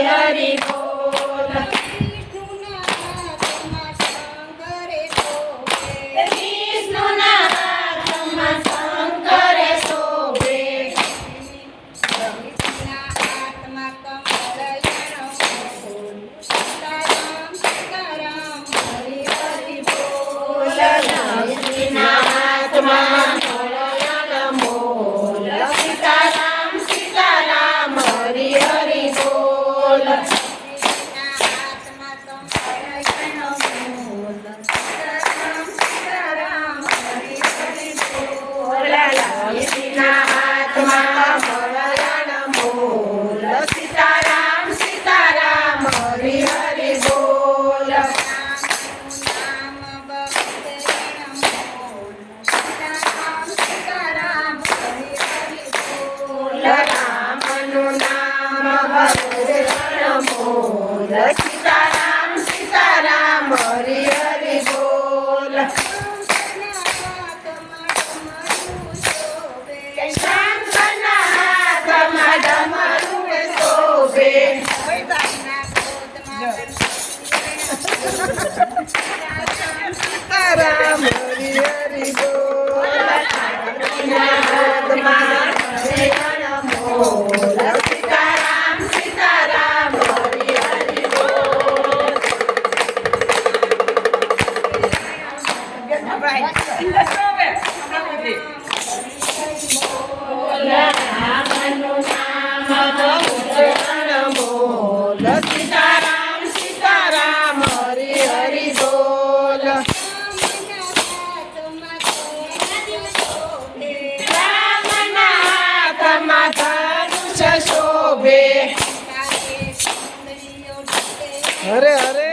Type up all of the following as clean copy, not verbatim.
હરિ બોલ વિષ્ણુના હાથમાં શંકરે શોભે લક્ષ્મીના હાથમાં મળયાળ મોલ સીતારામ સીતારામ હરિ હરિ બોલ લક્ષ્મીના હાથમાં મળયાળ મોલ સીતારામ સીતારામ હરિ હરિ બોલ રામનું નામ ભગવાન મોલ સીતારામ સીતારામ હરિ હરિ બોલ શંકરના હાથમાં ડમરું શોભે સીતારામ હરિ હરિ બોલ હાથમાં મોલ સીતારામ સીતારામ હરિ હરિ બોલ રામનું નામ ભગવાન મોલ સીતારામ સીતારામ હરિ હરિ બોલ રામના હાથમાં ધનુષ શોભે હરે હરે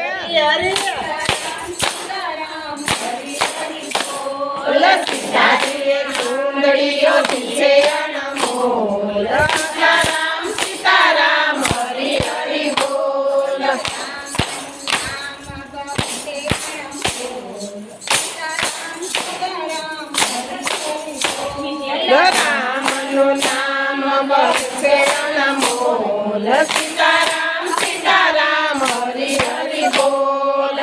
સીતાજી સુંદરીઓ છે અનમોલ સીતારામ સીતારામ હરિ હરિ બોલ રામનું નામ બસે અનમોલ સીતારામ સીતારામ હરિ હરિ બોલ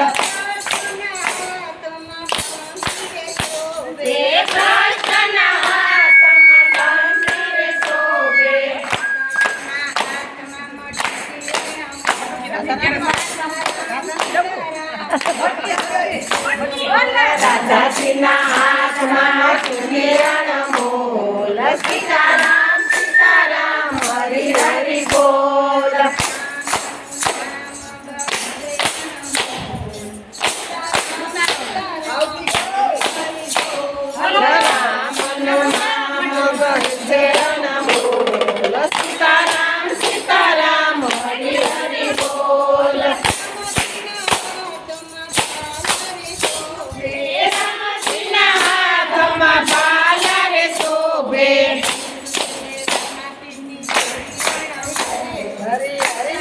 કૃષ્ણના હાથમાં શંકરે શોભે રાધાજીના હાથમાં સુનિયણ મોલ સીતારામ સીતારામ હરિ હરિ બોલ રામનું નામ ભજન મોલ સીતારામ સીતારામ હરિ હરિ બોલ રામજીના હાથમાં ભાલા રે શોભે હરિ હરિ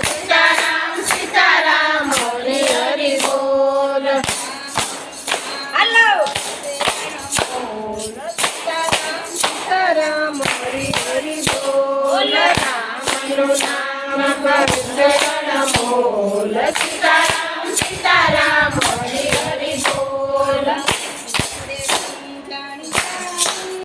સીતારામ સીતારામ હરિ હરિ બોલ હલો સીતારામ હરિ હરિ બોલ રામનું નામ